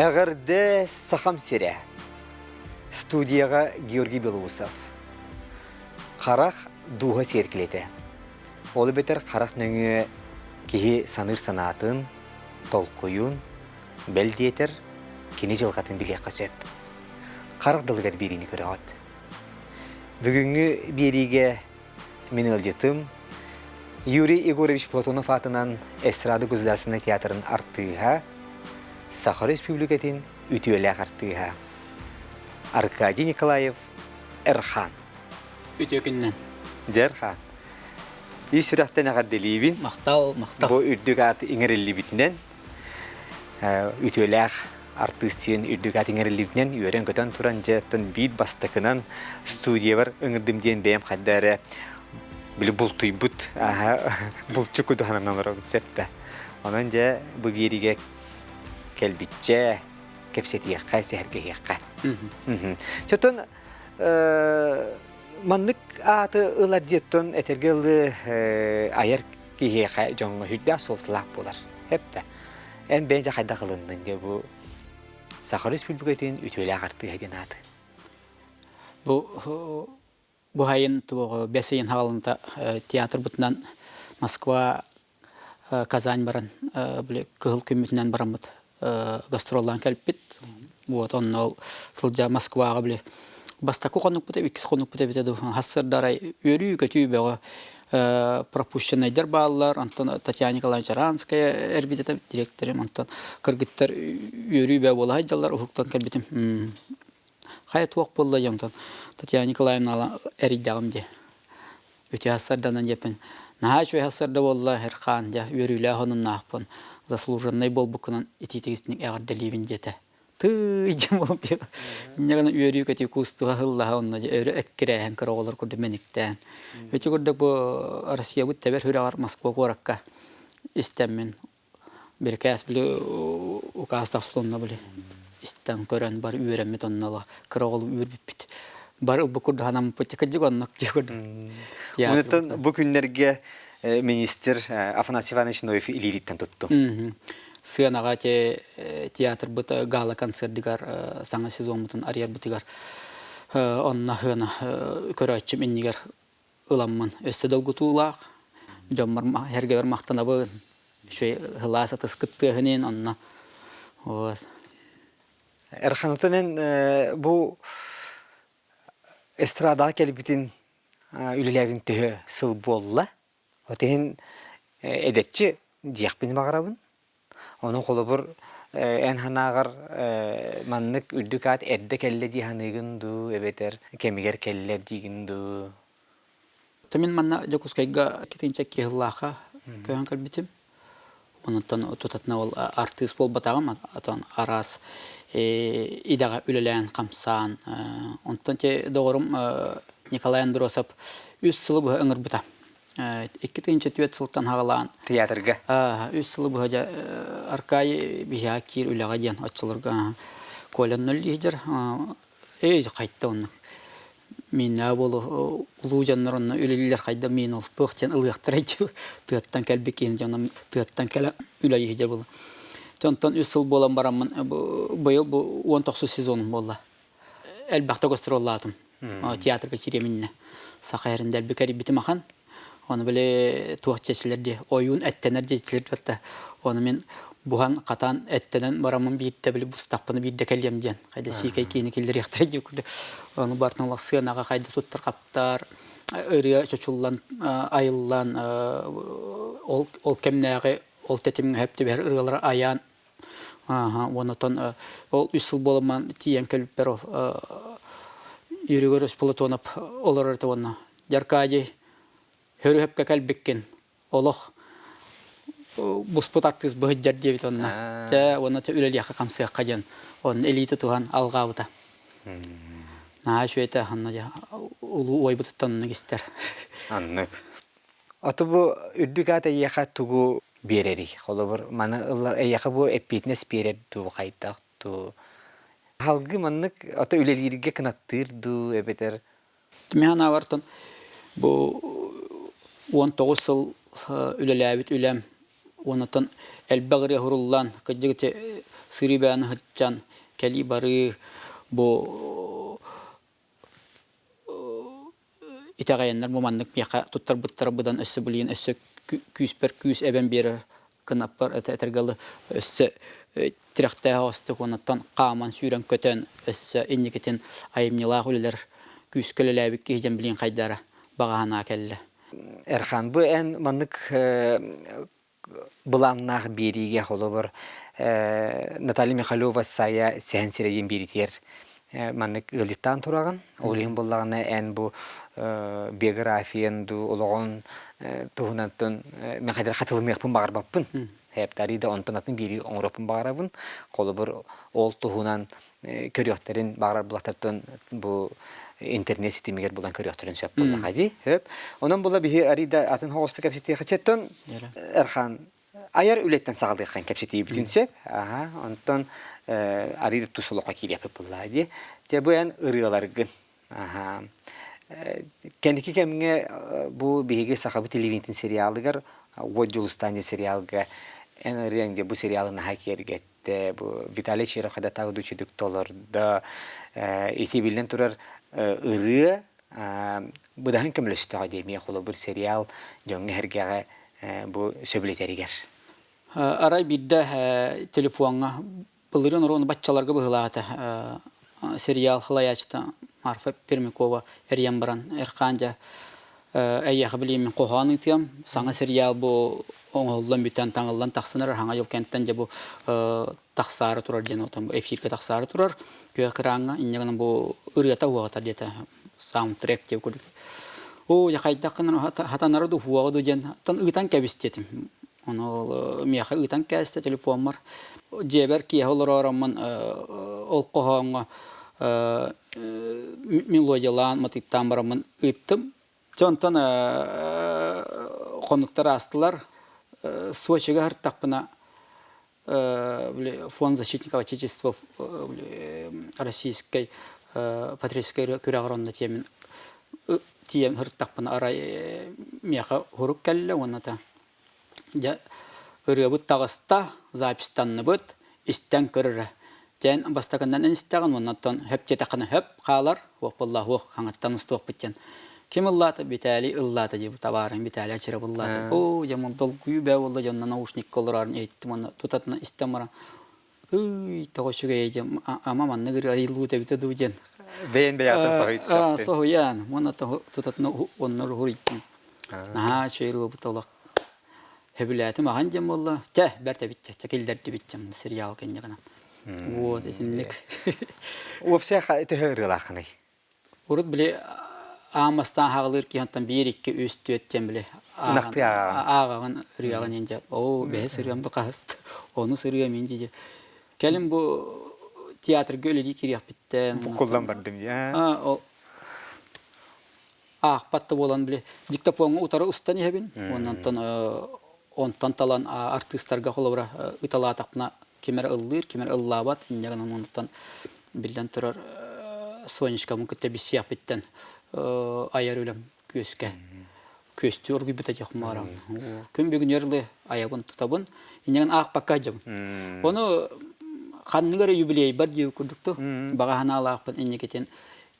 Әгәрдә сахам сире. Студияга Георгий Белоусов. Қарақ дуға серкілеті. Олы бетер қарақ нөңі кеге саныр санатын, толқойын, бәлдетер, кені жылғатын білек қасөп. Қарақ дылығар беріні көрі ғад. Бүгінгі беріге мен өлжетім, Юрий Егорович Платонов атынан эстрада государственный театрын артыға, Сахар Республикатын үтіөлі артыға. Аркадий Николаев, Эрхан. Үтөкүннен. Дерхан. И сүрәхтен ағарделейбін. Мақтал. Бұл үрдік аты еңірелі бітінен. Үтіөлі артыстен үрдік аты еңірелі бітінен. Өрен көтен тұран жеттін бейт бастықынан студия бар. Үңірдімден бәйім қаддары. Білі бұлтуй бұт. Бұлтчы күдіғанынан ұрау бітсепті. Онан жа бұл беріге кәлбітче, кәпсеті еққа, сәхірге еққа. Чөтін маннык аты ылар деттон әтергелі айыр кейеқа жоңғы хүрді солтылақ болар. Әпті. Ән бәнже қайда қылындың де бұл Сахар Республикатын үтөлі ағарты әден аты. Бұл хайын бәсейін хағалында театр бұтынан Москва, Казань баран, күхіл көмітінен баран бұд. Гастролдан кәліппет. Онын ол сылжа Москваға біле. Бастаку қонық бұта, екіз қонық бұта бітеді. Хассырдарай өрі көтүй бәға пропущенайдар балылар. Антон Татьяна Николаевич Аранская әрбетеді директорым. Антон кіргіттер өрі бәға болы хайдалар. Ұхықтан кәлбетім. Қай туақ болды еңтон. Татьяна Николаевна әрейдағым де. Өте хассырданан епін. Нағаш өй хассырда болды әрқан де. Өрілі ғонын нақпын. Заслуженный бол бұқынан ететегістінің әғарделейбін деді. Тыйдем болып еді. Негені үйері көте күстіға ғыллаға онына өрі әккірәйін кірі олар көрді меніктен. Өте көрдік бұл Россия бұд тәбір хүрағар Москва қораққа істеммен. Бір кәс білі ұқастақ сұлынна білі. Істен көрін бар үйерімет оннала. Кірі олы үйер біппет. Бар ұлбы көрді ғанамын пөте кәдік оннақ дей көрді. Онытын бұл күнлерге министр Афанасий Иванович Ноев илилиттен тұтты. Сынаға театр бұты гала концердігар саңа сезон бұтын арияр бұтығар. Онына ғына көрәтшім еннігер ұламын. Өсі долгутулақ. Жоммар әргевер мақтана бұғын. Шөй ғыласа тұскытты ғынен онына. Әрханутынен бұл эстрадаға келіпетін үлілердің түхі сыл болла. Отеген әдетчі дияқпені бағарабын. Оның қолы бұр ән ханағыр маннық үрдік ат әдді кәлі дейханығынду, әбетер кемігер кәлі дейгінду. Тәмен манна жокускайға кетенчәк кеғыллаға көйін кәлбетім. Онытын тұтатына ол артист бол батағым, атан арас идаға үлілән қамсан. Онытын те доғырым Николай Андросов үз сылы бұғы өңір бұта. Еккетінші түйет сылттан хағалаған. Театрға? Үз сылы бұға арқай бия кер үліға ден атшылырға. Колен нөлі ежер. Өйді қайтты оның. Мен болу ұлу жанлар оның үлілер қайда мен ол тұқтен ұлықтыр әйті. Тұғаттан кәлбек ең жаңа тұғаттан кәлі үлі ежер болу. Сонтан үз сыл болан барамын. Бұйыл бұл 19 сезоным болды. Әлбақта гастролладым. Театрға керемінне. Сақайырында әлбекәрі бітім ақан. Оны біле туақчашыларды, ойын әттенер жетілер бәтті. Оны мен бұған қатан әттенен барамын бейіпті білі бұстақпыны бейді кәлем ден. Қайда сейкай кейіні келдер яқтыр әді өкірді. Оны бартын олақ сығанаға қайда тұттыр қаптар, үрі чөчулан, айыллан, ол кәмнәғі, ол тәтімің әпті бәрі ұрғалары аян. Оны тон ол үсіл болыман тиен кәліп бәр ол. Үйрігер өс Платонов олар әрті оны. Жаркади Хөрі хөпке кәлбеккен, олық бұспыт артыз бұғыд жар дебет онына. Оны үлелі яқы қамсыға қаден, оның элиті туған алға бұта. Наға шөйті ұлы ой бұтыттан оны кестер. Аннық. Аты бұ үрдік аты яқа тұғу берері. Қолы бұр, маны яқа бұ әппетінес берер тұғы қайттақ тұғы. Халғы маннық аты үлелерге кінаттыр ду әбетер. Мен авартын бұ 19 сыл үлеләбіт үлем онотон элбагыры хуруллан кыжыгыте сырыбаны хытчан кели бары бу итагаяннар муманнык мияка туттар буттар будан өссө булин өссө күс эбен бери кынаппар этергалы өссө тирахта хосты онотон каман сүйрен көтөн өссө инникетен айымнила хуллер күс көлеләбик киҗен билин кайдара багана келле. Эрхан, бу эн маннык буланнах бериге холобор Наталья Михайлова сая сенсиреген беритер маннык ылдыттан тураган олин буллагына эн бу биографиян ду ологон туһунаттан мен кайдар хатылмыйпын багарбаппын. Хептари да онтонатын бери оңропун багарабын. Холобор ол туһунан көрөктөрүн багарар булактартан бу интернет ситемигер булан көрөктөрүн сөп булгади. Хөп. Онан була бихи арида атын хостык кепсити хачеттон Эрхан аяр үлеттен сагылдыккан кепсити бүтүнсө. Онтон арида тусулукка килеп буллади. Те бу эн ырыаларгын. Кендики кемге бу биһиге сахабы телевизион сериалыгар Воджилстане сериалга эн ренде бу сериалын хакергетте бу Виталий Черов хада тагдучудук толорда ити билен турар ыры бу дахын кемлеште адемия холо бир сериал жонга хергеге бу сөбүлетеригер. Арай бидде телефонга былырын орон баччаларга быгылата сериал хлаячта Марфа Пермякова Эрьян баран Эрханжа әйяхы білеймін қоғаны тиям. Саңа сериал бұл оңғылдан бүтен таңылдан тақсыныр. Хаңа жыл кенттен же бұл тақсары тұрар ден отан. Эфирге тақсары тұрар. Көе қыраңға. Иннегінің бұл ұрията хуағатар деді. Саундтрек деп көрдік. О, жақайдаққының хатанары ду хуағыды ден. Тан ұйтан кәбістетім. Оны мияқы ұйтан кәсті телефон бар. Жебер кие олар орамын ол қоғанға мелодиялан мотивтан барамын ұйттым. Jontan konuklar astılar. Soçiga hırtaqpına Фонд защитников Отечества Российской патриотической курагронна темен тем хыртақпына арай меха хурук келле оната. Я ырыбыт тағыста запистанны быт истен көрірі. Жән бастағаннан инстаган оннан хөп жетақыны хөп қалар. Оқ хаңаттан ұстуық біттен. Kim ıllata bitali ıllata diye bu tabarın bitali açırı ıllata. O zaman dol kuyu be oldu canına nauşnik kollarını eğittim onu tutatına istemara. Uy takoşu geyeceğim ama manna gırı ayıldı tebite ducan. Beyin beyatın sohuyt şaptı. Sohuyan. Ona tutatına onları huriktim. Naha şöyle bu talak. Hebilatim ahancam valla. Çeh berte bitecek. Çekilderdi biteceğim. Serial kenyakana. O esinlik. Uapsaya tehirrilakını. Urut bile Amastan hağılır ki hantan bir iki üst öteceğim bile. Nakti ağağın. Ağağın rüyağın ince. O behes rüyamda kahıst. Onu sırıyorum ince. Kelim bu tiyatr göleli kiriyah bitten. Bu kullan bardım ya. Patta bolan bile. Diktafonu utarı ustan yebin. Ondan talan artistlarga kolabra ıtala tapna kemer ıllır, kemer ıllabat. İnceğinin ondan bilden turar Sonişka mınkıtte bir siyah bitten. Ayar ölüm köske. Köstü orgu bitecek maram. Küm bir gün yerli ayabın tutabın. İnceğin ağ bakacağım. Onu kanlıları yübileyy bar diye kurduktu. Bağa hana alaqpın inceğin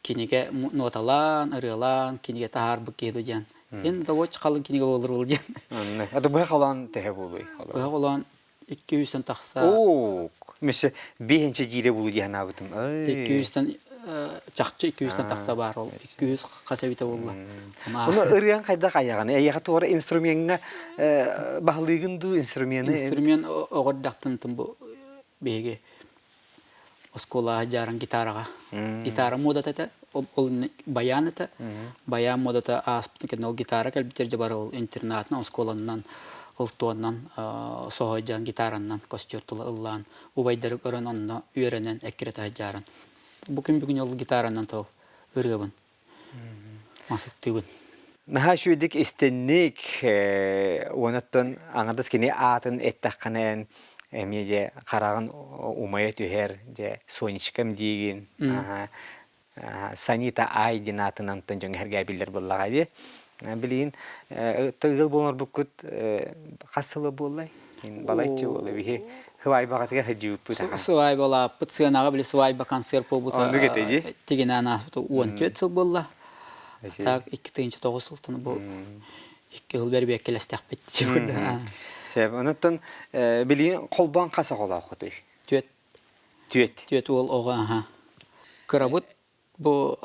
kinige notalan, ırılan, kinige tahar bıkkıydı can. En de voç kalın kinige olur olacak. Adı bu kalan tehe buluy. Bu kalan 200'den taksa. Oo, mesela birinci jire bulu diye nabıtım. 200'den çakçı 200'den taksa var ol. 200 kasabita bolla. Onu ırıyan kayda kayağını. Ayağı tuğra instrümenine bağlıyın du instrümeni. Instrümen oğurdaktan bu bege. Oskola jarang gitara. Gitara moda tata ol bayan tata. Bayan moda ta aspın ol gitara kel bitir jabar ol internatna oskolandan oltuandan sohojan gitarandan kostürtula ıllan. Ubaydarı ören onna öğrenen ekirete jaran. Bugün yol gitarandan tol ırgabın. Masuk tübün. Naha şuyduk istenlik onattan angadas kini atın ettakkanen emiye karağın umaya tüher je soyniçkam digin. Sanita ay dinatın antan jong hergabiller bullagadi. Bilin tığıl bollar bukut kasılı bollay. Balayçı bollay. Bihi hıvay bağatıgar hıcı bu taha. Свай была пациенаға біле свай концерт по бута Онды кетеди? теген ана он төт жыл болла. Так 2009 жылтын бұл 2 жыл бері келестек бетти болды. Себеп онуттан билин колбан каса кола окутой. Төт Түйет. төт ол оға кырабыт бұл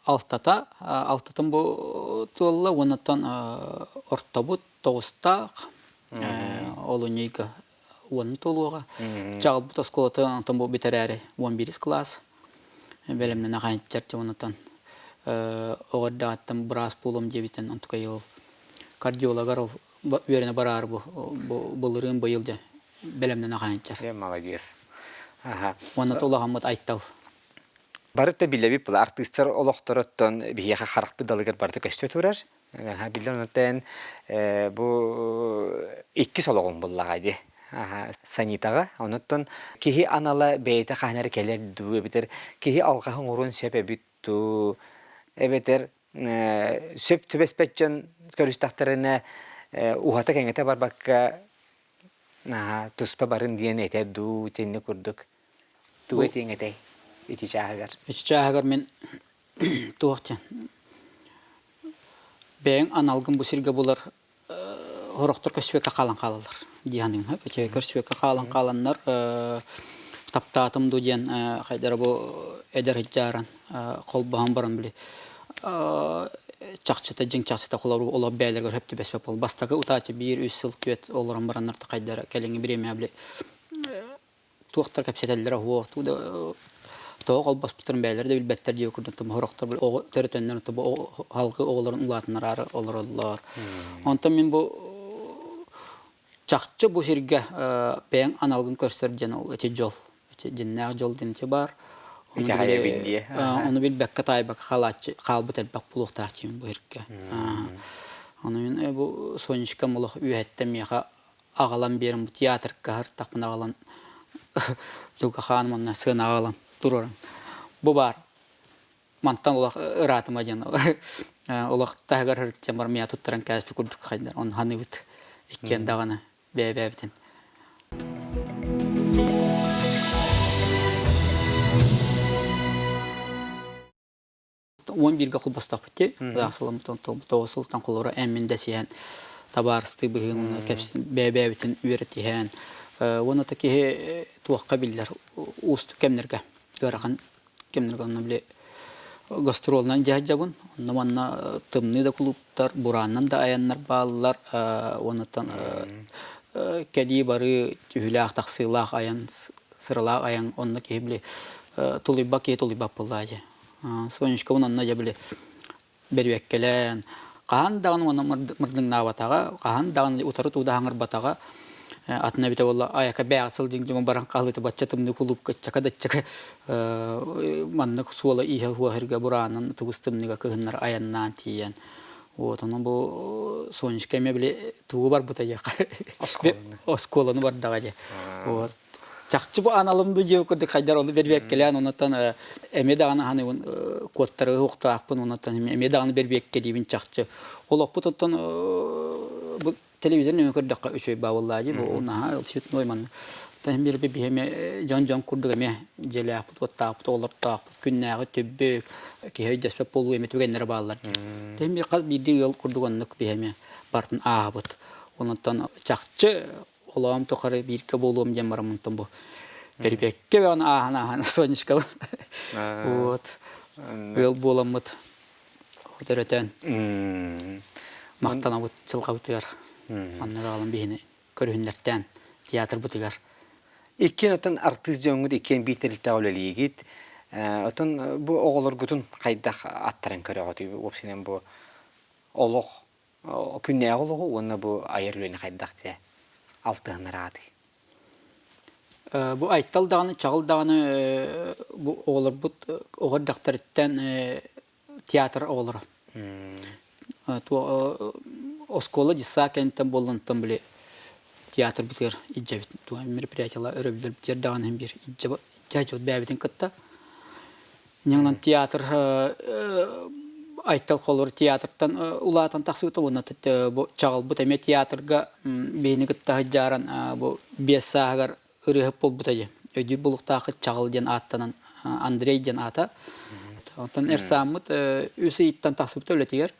алтатын бұл туалла онаттан ортабыт тоғыстақ олунейка onun toluğa. Çağıl bu taskolata tam bu biterere 11 класс. Belimden akan çerçe ondan. Orada attım biraz pulum cebiten antuka yol. Kardiyologar ol verene barar bu bulurun bayılca. Belimden akan çer. Ya malagis. Aha. Onun toluğa hamut aytal. Barıtta bile bir artistler olaktorottan bir yaha harap bir dalıgar barıta kaçtı turar. Ha bilen ondan bu iki soloğun bullağaydı. Sanitaga onutton kihi anala beyte kahnari keler du beter kihi alqahın urun sepe bittu ebeter sep tübespetcan körüstahtarına uhata kengete bar bakka tuspa barın diyene ete du tenni kurduk du etengete iti çahagar İççahagar men tuğatcan ben analgın bu sirge bular horoktor kösveka kalan kalalar diyanın hep kösveka kalanlar taptatım duyan haydar bu eder hiccaran kolbahan baran bile çaqçıta jing çaqçıta qolar ola beyler hep besbep ol bastaga utaçı 1-3 yıl tüet olaran baranlar da haydar kelenge bireme bile tuğtar kapseteller ho tuda Toğ olbas bitirin beyler de bilbetler diye kurdum horoktor o territenler de bu halkı oğulların ulatınlar arı olurlar. Ondan men bu çaqçı bu sirge ben analgın göstergen ol eti jol. Eti jinna jol dinçe bar. Onu bil bekka taybak halatçı qalbı telbak buluq taçım bu sirge. Onun bu sonuçka muluq üyettem yaha ağalan berim bu teatr kahar taqın ağalan Zulka Hanım'ın sığına ağalan dururum. Bu var. Mantan olaq ıratıma jan. Olaq tahgar hırtcan bar miya tuttaran kəsfi kurduk qaydar. Onun hanı bit. İkken dağını bebebtin. On birga qulbastaq bitti. Dağsılamıtan toğısıltan qulura emminde siyen tabarısты bugün bebebtin ürettihen. Onu da ki tuaqqa biller ustu kemnerge göraqan kemnerge onu bile gastroldan jahjabun onu manna tımны da klublar burandan da ayanlar ballar ondan kedi barı tühülaq taqsilaq ayan sırlaq ayan onu ki bile tulibak bullaja sonuçta onunla ja bile berbekkelen qahan dağın onu mırdın navataga qahan dağın utarı tuda hangar bataga atına bite valla ayaka beğatsıl jingcima baran qalıtı batçatımdı kulup kaçaka manna suala iha huwa herga buranan tugustımniga kıhınlar ayannan tiyen onun bu sonuçta me bile tuğu bar butaya oskolanı bar dağaca çaqçı bu analımdı jeu kırdı kaydar onu berbekkelen onatan eme dağını hani kodtarı huqta akpın onatan eme dağını berbekke dibin çaqçı olaq butan bu televizyon ne kadar dakika üçü bağlıcı bu ona süt noyman. Tabii bir heme can kurdu me jelap tap olur tap günler tübük ki heydes ve polu emet verenler bağlar. Tabii bir kaz bir yıl kurdu onluk bir heme partın ağabıt. Ondan çaqçı olam tokarı bir kabolum jamaramın bu. Berbekke ve ona ahana sonuçta. Ot. Yıl bolamıt. Otoriten. Maqtanabıt çılqalıtır. Anlar alın bihini körühünlerden tiyatr butigar. İkken otan artist jongut ikken bitelikte oleli git. Otan bu oğullar gutun qayda attaran körü oti opsinen bu oloq künne oloqu ona bu ayırlığını qaydaqça altığınlar ati. Bu aytal dağını çağıl dağını bu oğullar bu oğur daktaritten tiyatr oğullar. Oskola jissa kentten bollantan bile tiyatr bitir icabet tuan merperiyalar örebilir bitir dağın hem bir icabet bebetin katta. Yandan tiyatr айтал холор театрдан улаатан тахсыта уна бу чагыл бу теме театрга бейни гытта жаран бу 5 саагар ырыгып болбутайы. Өдү булуктагы чагыл ден аттанан Андрей ден ата. Онтан эрсамыт үсө иттан тахсыпта өлетигер.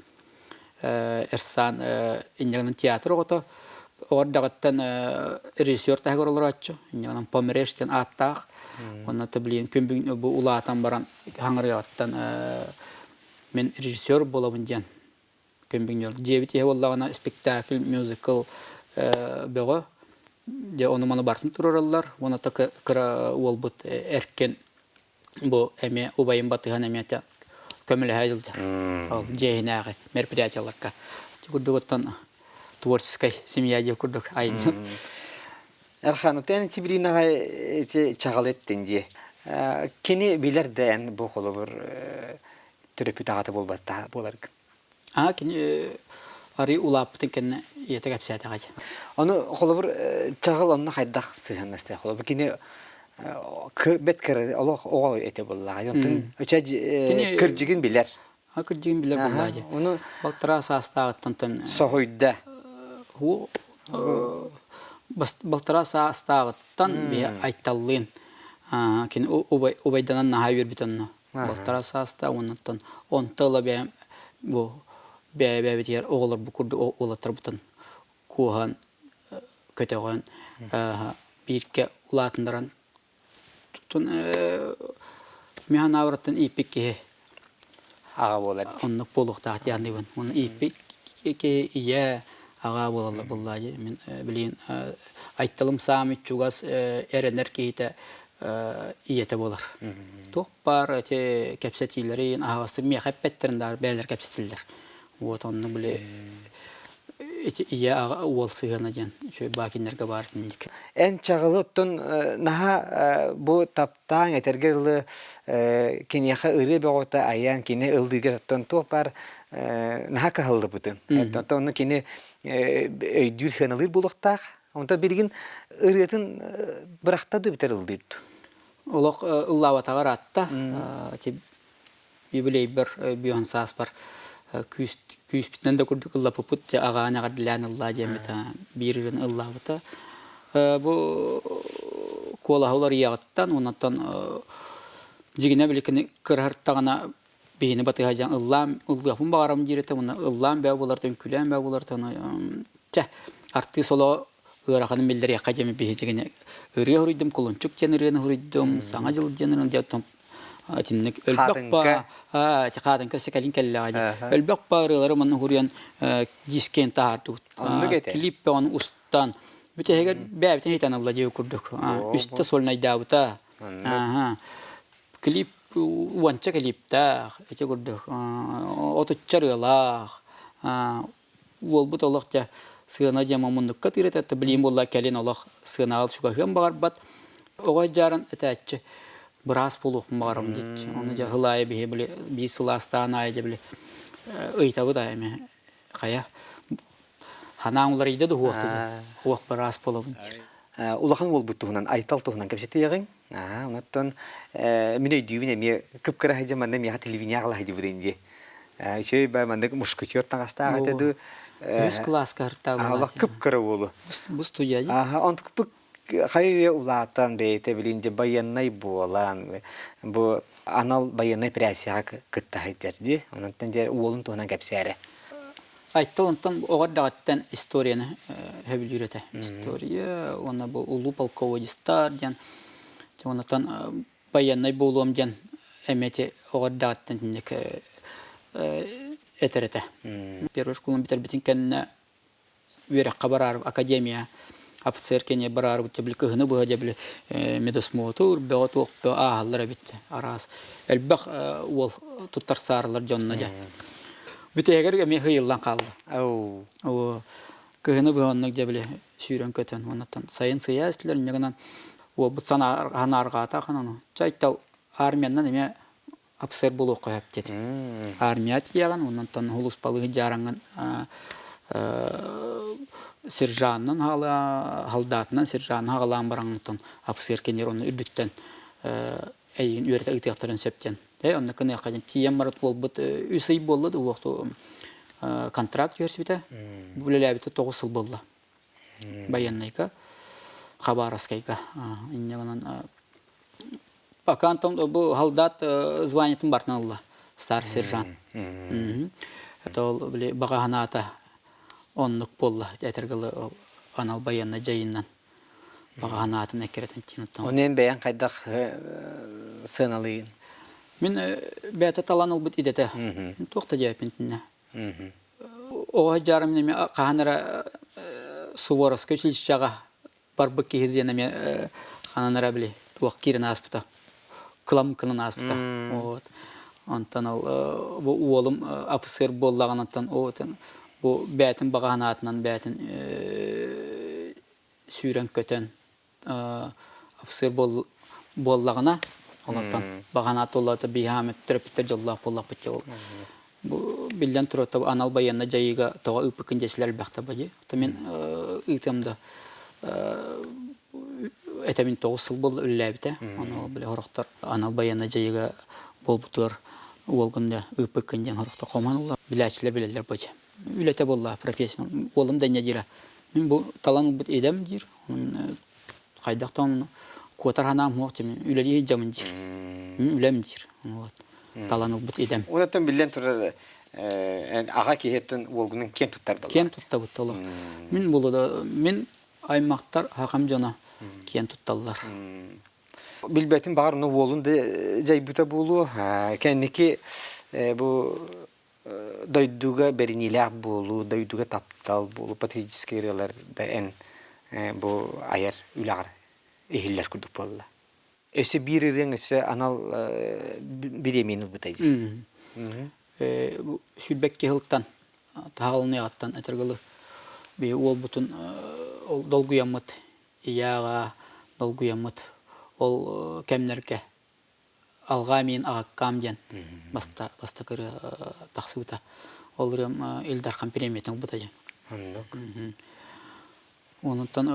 Эрсан иннегнен театр ото ордагыттан режиссер тагыр олор аччу. Иннегнен Померештен аттак. Онна таблин көмбүн бу улаатан баран хаңырыяттан мен режиссер болабын ден. Көмбүн жебите боллагана спектакль, мюзикл бего. Де оны маны бартын туралар. Оны так кыра олбут эркен бу эме убайын батыган эмете көмөлө хажылды. Ал жейнагы мероприятияларга. Кудуготтан творческой семья деп курдук айын. Эрхан, тен тибринага чагалеттен же. Кини билерден бу холобур терапевтагаты болбатта болар. Кини ари улаптын кен ете капсатага. Аны холобур чагыл онна хайдак сыганасты холобур кини беткер Аллах ого эте боллага. Янтын өчө кыржыгын билер. Кыржыгын билер боллага. Уну балтыра састагыттан сохойда. Балтыра састагыттан бе айталлын. Кини убайданан нахайыр битенно. Балтыра саста онтан онтала бе бу бетер оголор бу курду олатыр бутан. Кухан көтөгөн бирке улатындаран тун механ авраттан ипикке ага болар. Онны полукта атяндыбын. Оны ипикке ия ага болалар буллажы. Мен билин айтталым сами чугас эренер кейте ияте болар. Токпар те кепсетилерин агасы мехаппеттериндар бәйлер кепсетилдер. Вот онны биле ия уолсыгана ден. Шөй бакинерге бартындык. En çağılıttın naha bu taptan etergeli kinyaha ırı beğota ayan kine ıldıgırtın topar naha kahıldı butun. Hatta onu kine öydül hanalir buluktak. Onda bilgin ırıtın bırakta da biter ıldırdı. Olaq ıllavatar atta. Bibiley bir biyansas var. Küs bitnen de kurduk ılla puput ağana gadlan Allah cemeta birin ıllavata. Bu kolahlar yağıttan ondan jigine bilikini kırhartagana beyni batıhajan ıllam bağıram direte ona ıllam be bulardan külen be bulardan artı solo ırakanın billeri yakacağım beyjigine ırıya huridim kolonçuk jenirine huridim sana jıl jenirine jatom tinnek ölbek ba çakadan kesekalin kellaja ölbek bağırları manı huriyan disken tahartu klip be onu ustan Müteheger bäbiten hitan Allah jew kurduk. Üstte solnay dawta. Klip wancha klipta ete kurduk. Oto charılar. Wolbut Allah'ta sığına jamamunduk katirete bilim bolla kelin Allah sığına al şuga hem bağırbat. Oğa jaran etәtçi. Biraz puluq bağırım dit. Onu ja hılay bihe bile bir sılastan ayca bile. Iytabı da eme. Kaya. Hanağımlar da huaqtı. Huaq biraz polavın. Ulağın ol butuğundan aytal tuğundan kapseti yağın. Ondan mine düğüne mi kıpkıra hacamanda mi hat televizyon hacı budince. Şey ben mandak muşkutyor tangasta hatadı. Yüz klas karta var. Allah kıpkıra olu. Bu stüdyoyu. Onu kıpk hayır ulağtan beyte bilince bayanay boğalan. Bu anal bayanay presiya kıtta hacırdı. Ondan cer oğlun tuğundan kapsere. Айтылынтан оғардағаттан историяны хөбіл үйреті. История, оны бұл ұлы полководистар ден, онытан баяннай болуым ден әметі оғардағаттан дендек әтереті. Первый школын бітер бітін кәніне верек қабарар академия офицер кәне барар бұтты білі күхіні бұға де білі медосмотур, бәғат оқ бәға ағалар бітті. Арас әлбәқ ол тұттар сарылар жонына де. Bütehger mi hıyıllan kaldı. O kıhını bu anlık cebili sürün kötün ondan sayın siyasiler ne o bu sana hanargata kanonu. Çaytal armiyandan eme afser bulu koyup dedi. Armiyat yalan ondan hulus balığı jarangan serjanın haldatından serjanın hagalan baranlıktan afser kenyer onu ürdükten eyin üretip ihtiyatların septen Онны кыны каден тием марат болбут үсей болду укту контракт версибите. Булелебите 9 жыл болду. Баяннайга Хабаровскайга. Иннегенен пока антон бу халдат званиятын бартналла. Старший сержант. Это ол биле баганата оннук болду. Этергеле анал баянна жайыннан. Баганатын экеретен тинуттан. Онен баян кайдак сыналыгын. Мен бәті таланыл бұд идеті. Мен тоқта жайпентіне. Оға жарым неме қағанара Суворовск училищаға барбық кейден неме қағанара біле туақ керін аспыта. Қылам кылын аспыта. Онтан ол бұл уолым офицер боллаған онтан бұл бәтін бағанатынан бәтін сүйрен көтен офицер боллағына Олаттан бағанат олаты бейхамет түріпіттер жоллақ боллақ бітте ол. Білден тұрыты анал баянна жайыға тоға үпікін жесілер бәқті бәде. Мен үйтімді әтәмін 9 жыл болды үліләбіті. Оны ол біле хорықтар анал баянна жайыға бол бұтыр олғында үпікін жен хорықтар қоман олар. Біләчілер білелер бәде. Үләті болла профессия. Олым дәне жира. Мен бұл талан бұт едем жир. Қайдақтан Котар ханам моқтем үлелие жамын жир. Үлем жир. Таланыл бұт едем. Онаттан білден тұрады аға кейеттін олғының кен тұттарды? Кен тұтта бұтталы. Мен болыда, мен аймақтар хақам жона кен тұтталылар. Білбәтін бағарыны олынды жай бұта болу, кәнеке бұл дойдуға бәрінеләқ болу, дойдуға таптал болу, патриотический релар бән бұл айар үлағыр. Ehiller kurduk valla. Öse bir ırın öse anal bir yemeğini bıtaydı. Bu Sülbekke hılttan, tağılını yağıttan etergılı bir ol butun dolgu yamıt, iyağa dolgu yamıt, ol kemlerke alğamin ağakkam jen basta kırı taqsı bıta. Olırım Eldar Kampiremetin bıtaydı. Onuntan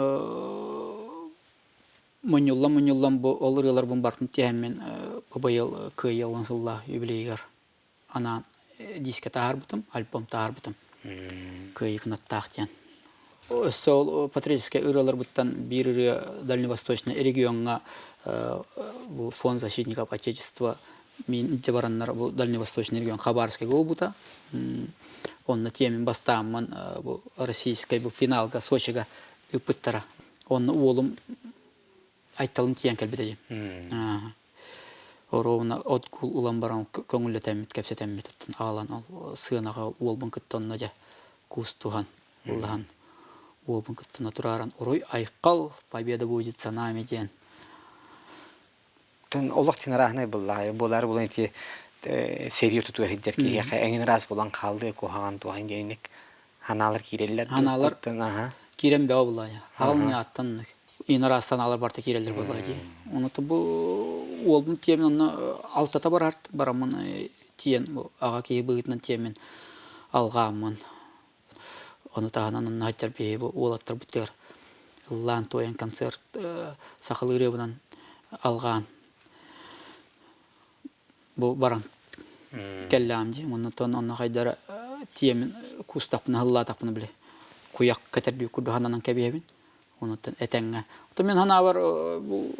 Munyullam bu olurlar bun bartın tihemen bu yıl kıyı olansılla yübileyger. Ana diske tahar bıtım, albüm tahar bıtım. Kıyı kınat tahtiyan. Sol patriotiske ırılar bıttan bir Дальневосточный регионга bu Фонд защитников Отечества min cebaranlar bu Дальневосточный регион Хабаровская область. Он на теме бастаман bu российской bu финалга Сочига üpüttara. Onun oğlum Айталын тиян кәлбедейім. Оровына откул улан баран көңілі тәммет, кәпсе тәммет еттін. Ағалан сығынаға олбын күттінна жа күз туған. Олаған олбын күттінна тұраран. Орой айқал, победа будет за нами ден. Олақ тен рахнай бұллай. Болар болан те серия тұтуға хеджер кейе. Әңін раз болан қалды, көғаған туған дейінік. Ханалар кейрелер. Ханалар кейрен бәу бұлай. Ағалын аттаннық. Инара саналар барта кирелер болады. Оны bu олбун темен оны алтата барарт барамын тиен ага кей быгытнан темен алгамын. Оны тағанан хаттар бе олаттар буттер. Лан тоян концерт сахалы ребынан алган. Бу баран келламди. Оны тон оны хайдар темен кустапны хылла тапны биле. Куяк катерби кудуханан кебебин. Ondan etenge. Otomen hana var bu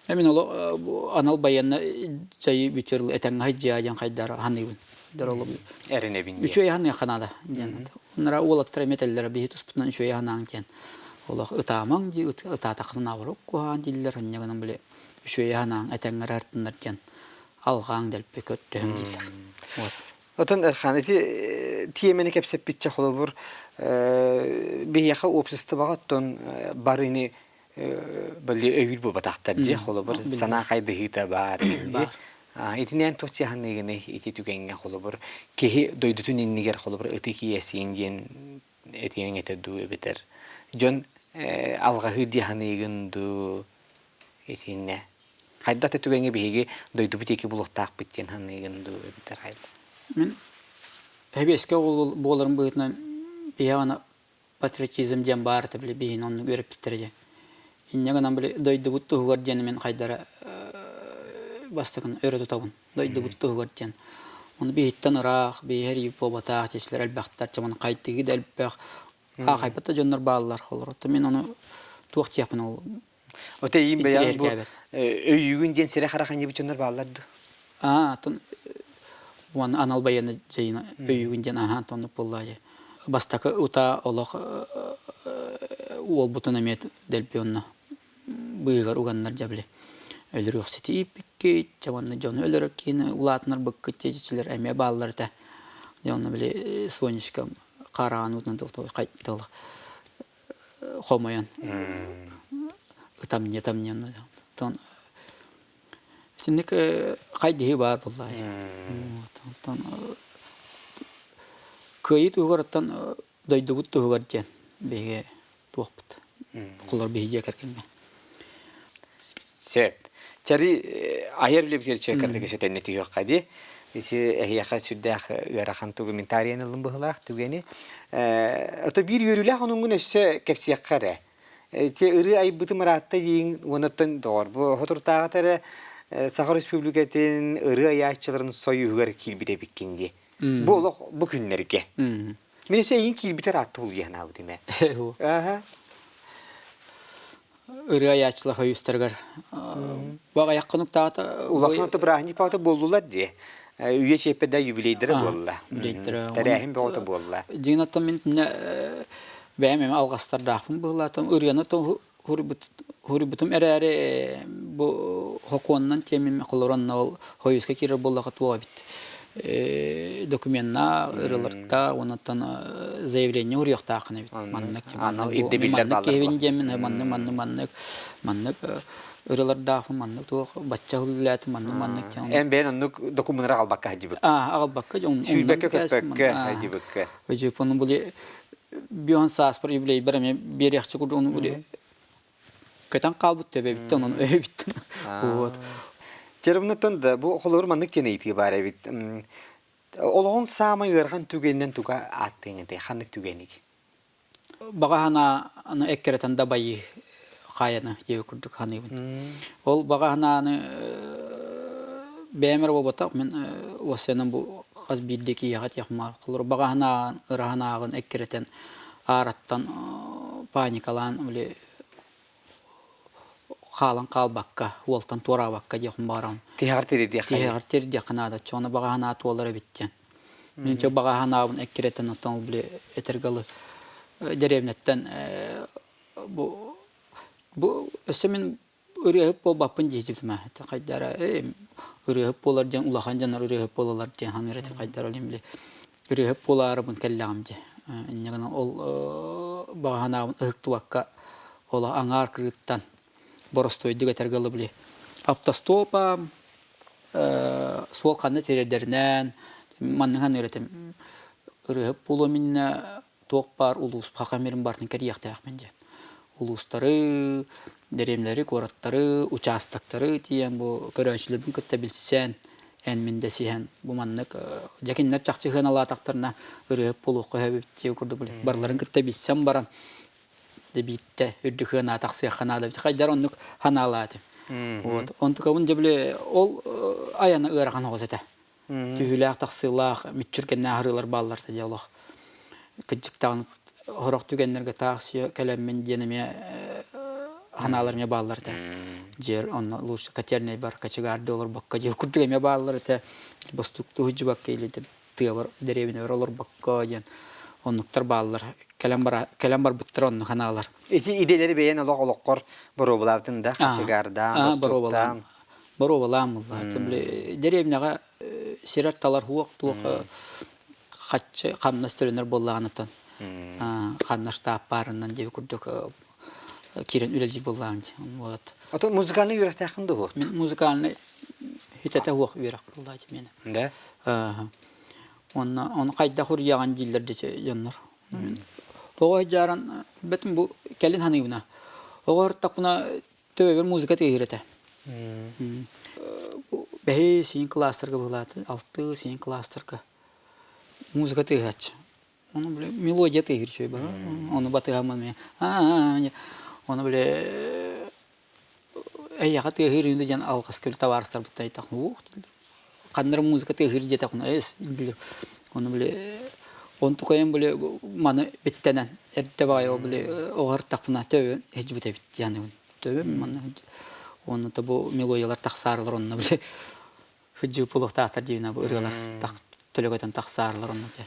emin ol bu anal bayanna çayı bitiril etenge hacıyan kaydar hanıbın. Darolum. Erine bindi. Üçü hanı kanada. Onlara olatlar meteller bir tusputdan üçü hanan ken. Ola ıtamang di ıta takına var. Kuhan diller hanyagan bile üçü hanan etenge artınlar ken. Alğan del pekot diller. Otan erxaneti tiyemeni kepsep bitçe xolobur biyaxa opsiste bağatton barini böyle övül bu bataqta bije xolobur sana qaydı hita bar indi. Etinen toçi hanegene eti tügenge xolobur kehi doydutun inniger xolobur etiki yesingen etiyen etedu ebeter. Jon alga hidi hanegen du etinne. Qayda tügenge bihege doydu biteki buluqtaq bitten hanegen du ebeter hayda. Men hebeske bolarım buyutna biyana patriotizm diyen barıta bile bihin onu görüp bitirece. İnneganan bile doydu buttu huvar diyen men kaydara бастыкын өрөтө табын. Дойду бутту гөртен. Оны биһиттен ырак, биһери побата чечлер албактар чаман кайтыгы дэлбек. Хайпата жоннор баалар холор. Мен оны туак тияпын ол. Оте ийин баян бу өйүгүн ден сере харакан жеп жоннор бааларды. Тон вон анал баяны жайына өйүгүн ден тонуп боллай. Бастакы ута олох ол бутун эмет дэлбионна. Быйгар уганнар жабле. Өлөр өксети ипикке чаманны жон өлөр кийин улатнар быккы чечилер эме бааларда. Жонны биле сонечкам караан утнан кайттыл. Хомоян. Там тон. Синек кайдыгы бар буллай. Тон көйт угараттан дойдубут тугартен беге туакпыт. Кулар беге керкенге. Сеп. Чари айыр биле битер чекерде кешетен тиюк кади. Ити эхияка сүддах гарахан документарияны лымбыгылак түгени. Ото бир йөрүлә хонуңгун эссе кепсияккара. Те ыры айбыты маратта дейин онаттан дор. Бу хотуртага тере Сахар Республикатын ыры аячыларын союгар килбите биккенди. Бу күннерге. Мен эсе эйин килбитер атты бул яна бу деме. Ыры аячылар хоюстаргар. Бага якынуктагы улахнаты брахни паты болдулар де. Үйе чепеде юбилейдері болла. Тәрәхім болды болла. Динаттан мен бәймем алғастардақпын бұлатым. Үргені хурибутым әрәрі бұл хокуаннан темем қылыранна ол хойысқа кері боллаға туа бит. Документна ырыларда онаттан заявление урияқтақыны бит. Маннық кевіндемін, маннық ырылардафын маннық туох бачча хуллаты маннық тян. Бен оннук документара албакка хажибык. Албакка жон. Сүйлбекке көппекке хажибыкка. Өжөпөну буле бион саспыр юблей береме берекчи курду ону буле. Көтөн калбыт тебебит онун өбүт. Вот. Жеримнеттен да бу холор маннық тенейти бар бит. Олоң самай ырган түгеннен туга аттыңыды ханнык түгеник. Бага аны эккеретен да байы каяны жебе күрдүк ханыбын. Ол багананы бемер болботак мен осенен бу каз бирдеки ягат якмар кылыр баганан ырганагын эккеретен араттан паникалан биле халан калбакка олтан турабакка якын барам. Тиһартер канада чона багана толары биттен. Мен чо баганабын эккеретен отан биле этергалы деревнеттен bu ösemin ürehip bol bapın diyecektim. Kaydara ürehip bolar diyen ulahan canlar ürehip bolalar diyen hanıreti kaydar olayım bile. Ürehip bolar bun kellamcı. İnne ol bahanabın ıhıktı vakka ola angar kırıttan borostoydu getergalı bile. Aptastopa sol kanı tererlerinden manның hanıretim. Ürehip bolu minne toqpar ulus pakamerin bartın keriyakta yakmence. Улустары, деремлери, городтары, участоктары тиен бу көрөчүлөрдүн көттө билсен, энминде сиен бу маннык жакиннер чакчыгын алатактарына өрөп болуукка хөбүттү көрдү биле. Барларын көттө билсем баран дебитте үрдүхөн атаксы ханада кайдар оннук ханалаты. Вот, онтукабын жебле ол аяны ыраган огозете. Түһүлак таксылак мичүркенне харылар балларда жолох. Кыжыктан хорок түгеннерге таксы келеммен денеме ханаларыма балларда. Жер онна луш катерне бар качыгар доллар бакка же күрдүгеме балларда. Бастукту хужбакка илете тыгар деревине ролор бакка ген. Оннуктар баллар келем бар буттырон ханалар. Эти иделери бейен олоқор боробулардында качыгарда бастуктан. Боробулам улла. Темле деревинега сиратталар хуак туак хатчы камнас төлөнөр боллаганытан. Ханнашта парынан деп күрдүк кирен үлелжи болған. Вот. Ото музыкальный үйрәк тәқынды бұл? Мен музыкальный хитәтә хуақ үйрәк болған мені. Да? Оны қайда құр яған дейлерді жаннар. Оға жаран, бәтім бұл кәлін ханығына. Оға ұрттақ бұна төбе бір музыка тегереті. Бәхе сен кластырға болады, 6 сен кластырға музыка тегеретші. Onu böyle melodiya teyir бар. Onu batı hamam. Onu böyle яга тегиринде жан алгас көл товарстар буттай так. Кандар музыка тегир жете куна эс. Оны биле он тукаем биле маны биттенен эрде байыл биле огар такна төбө эч бите бит яны төбө маны оны да бу мелодиялар таксарлар онны биле хүҗү пулук тактар дина бу ыргалар так төлөгөтөн таксарлар онны те.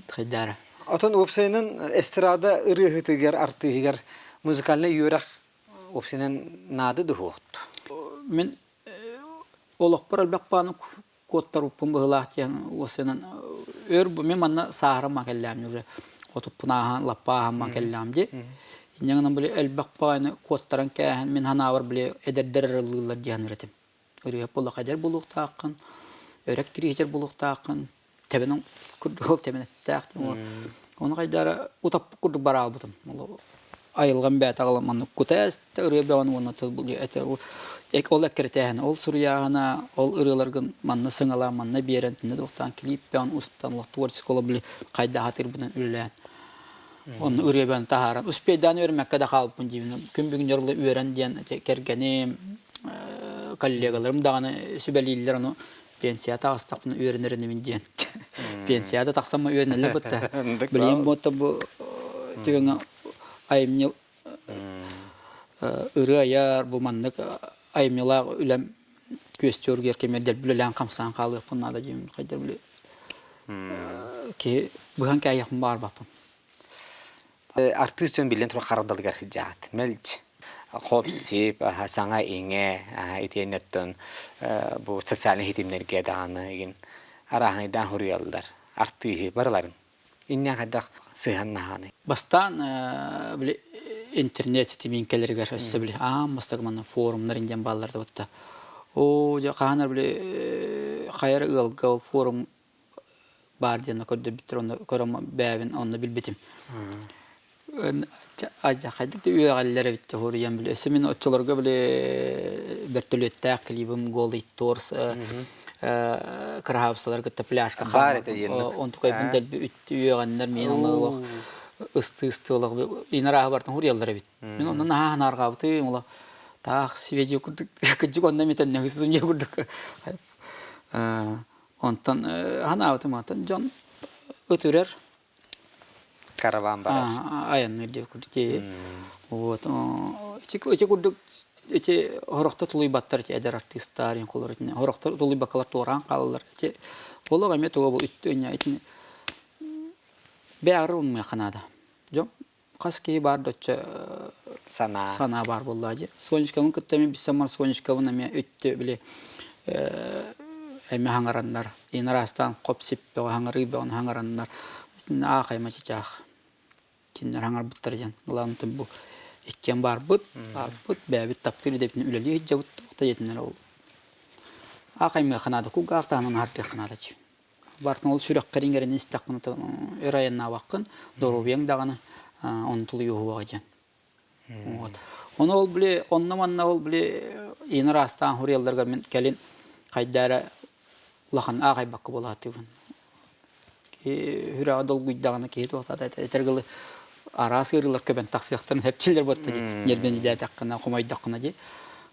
Хайдара. Отон опсайнын эстрада ырыгытыгер артыгер музыкальный юрах опсайнын нады духот. Мен олох пар албакпаны коттар уппун быгылахтен осенен өр бу мен манна сахара макеллам уже отуппунахан лаппахан макеллам де. Иннен биле албакпаны коттаран кахан мен ханавар биле эдердерлылар дияныратым. Өрүп боло кадер булук таакын, өрөк кирижер булук таакын, тебенин курдул тебен таактым. Оны кайдара утап курду барал бутум. Айылган бәт агламаны кутаст өрөбөн оны тылбул этел эк ол экертен ол суряна ол ырыларгын манна сыңала манна берентинде доктан клип бен устанлык творческого биле кайда хатыр будан үллән. Оны өрөбөн тахаран успейдан өрмәккә калыпмын дивин. Күн бүгүн жырлы өрән дигән кергәне коллегаларым даганы сүбәлилләр аны пенсия тагыстакны өренерне мен дигән. Пенсияда таксамма өренелер бутта. Билем бутта бу тигән айымнел ыры аяр бу маннык айымнела үләм көстөргер кемердел бүлән камсан калып бунада дим кайдыр биле. Ки буган кайякым бар бапым. Артист жөн билен тура карадалгар хижат. Мелч хопсип саңа иңе итенеттен бу социаль хитимнерге даны ген арахайдан хурыялдар. Артыгы барларын. Иннен кадак сыганнаханы. Бастан биле интернет ситиминкелерге шәссе биле мастагман форумнар инден балларда бутта. О жа канар биле кайыр ылгыл форум бар дигән көрдө битер оны көрәм бәбин аны билбетим. Ажа хайдык үялләре бит хорыян биле семин отчыларга биле бертөлөттә клибим голый торс крахавсаларга тепляшка бар это енді. Он такой бинтел үт үялләр мен аны ысты-ыстылык инара бартын хорыяллары бит. Мен оннан ханарга бит мола так свежий курдык кыжык онда метен нәгесем не курдык. Онтан ханавтыматан жон өтүрер караван бар. Аянны деп курдык. Вот. Эти курдык эти хорохта тулуй баттар эти эдер артисттар ин колорытны. Хорохта тулуй бакалар торан калалар. Эти олога мет ого бу үттөня эти бәрүн ме канада. Жо каски бар доча сана бар буллажы. Сонечкамын кыттами бисамар сонечкамын ме үттө биле эме хаңараннар. Инарастан копсип хаңары бон хаңараннар. Акайма чачах. Кинер хаңар буттар жан. Ламтым бу иккен бар бут бәбит таптыр деп үлеле жабыт та жетнер ол. Акайма канада кугартанын харпе канада чи. Бартын ол сүрөк кирингерин истакны өрайына вакын доробең даганы он тулы юга жан. Вот. Оны ол биле оннаманна ол биле инарастан хурелларга мен келин кайдара лахан агай бакка болаты бун. Хүрә адыл гыйдаганы кейт вакытта этергеле арасырлар көбен таксыяктан хепчилер бутты. Нербен идә таккына хумайдаккына ди.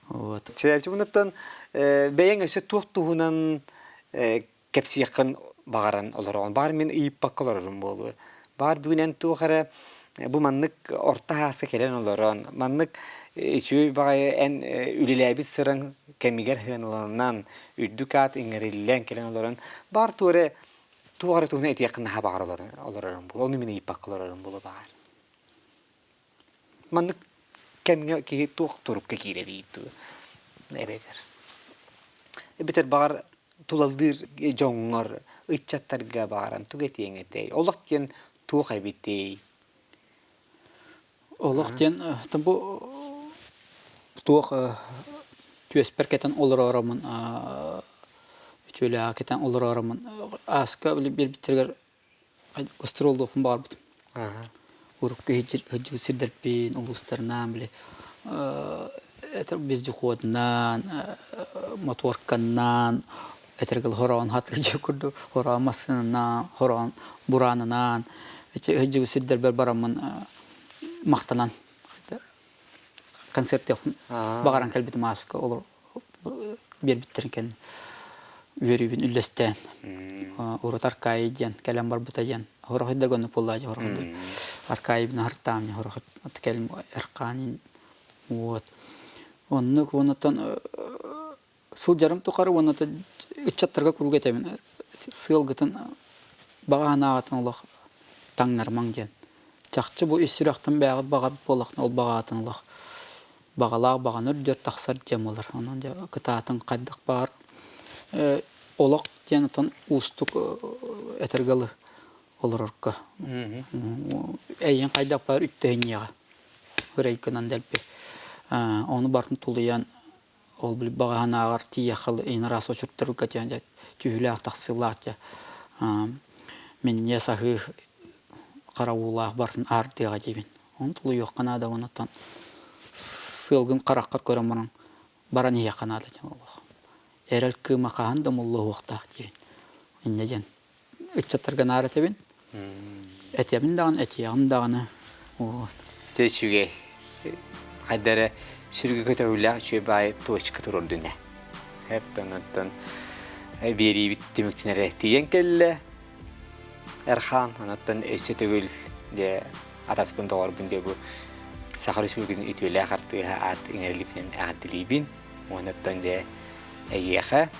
Вот. Себәби бунаттан бәяң өсө туктугунан кепсиякын багаран олорон бар мен ийип баккаларым болду. Бар бүгүнен тугара бу маннык орта хаса келен олорон маннык чүй багай эн үлеләбит сырын кемигер хыналанан үддүкат иңериллен келен олорон бар туре тугара тугна этиякын хабарлар олорон болду. Оны мен ийип баккаларым болду бар. Маннык кемге ки туктуруп кекире биту. Небедер. Битер бар тулалдыр жоңнор ыччаттарга баран тугетеңете. Олоктен тугай битей. Олоктен бу туг төспер олоромун ütөлө кетен олоромун аска бир битергер гастролдокун бар бут. Урукка хижи сидерпин улустарнан биле это без juhodnan motorkannan etергel horon hatыжы курду хорамасынан хорон буранынан эти хижи сидер бер барамын мактанан концерт багаран калбит маска олар бербиттерин кен үрүбүн үллестен урут аркай ден калам бар бутаjan хорохда гонно поллажы хорохда аркай бин хартам хорохот аткелм арканин вот онны конотан сыл жарым тукары оната ичаттарга кургетемин сылгытын баганаатын улах таңнар маңден жакчы бу исүрактан багы багат болакны ол багатын улах багалак баганыр дөр таксар жемолар анан кытатын каддык бар олак жанатан устук этергалы олорорка эйин кайдак бар үттөйньяга үрөйкөнөн делпи оны бартын тулуян ол бил баганагар тияхыл инрас очурттур катян түйүлө таксылаача мен ясахы караулах бартын артыга жебин он тулу жок канада онотан сылгын караккар көрөмөрүн баран ия канада жамалах эрел кыма каанда муллу вактак жебин иннежен иччаттарга нары тебин этемин даган этиям даганы вот Течуге хаддара сүргү көтөүлө чөбай точка турурдуна. Хептанаттан бери биттимиктинере тиен келле. Эрхан анаттан эсетөгүл де атаспын тоорбун де бу Сахар Республикатын үтүлө картыга ат иңерлипнен аттилибин. Онаттан де эйеха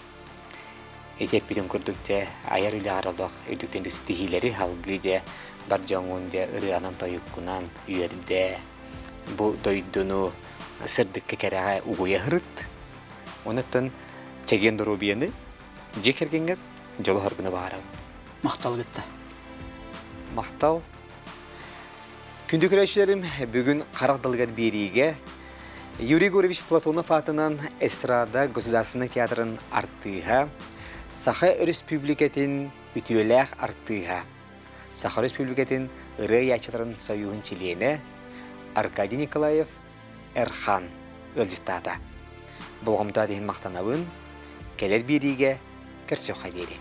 этеп билим көрдүк де аяр үлө аралык өдүктен стихилери халгы де бар жоңун де ырыанан тоюккунан үйөрдө бу дойдуну сырдыкка керага угуя хырыт. Онаттан чеген доробияны жекергенгер жолу харгына баара. мактал кетти. Мактал. Күндү көрөчүлөрүм бүгүн Карагдалгар бириге Юрий Гуревич Платонов атынан эстрада государственный театрын артыга Саха Республикатын үтүөлэх артыга Саха Республикатын ыры ячатрын союзун члены Аркадий Николаев Эрхан ылжыттата. Болгомда дейін мақтанабын, келер бириге кірсі қайдері.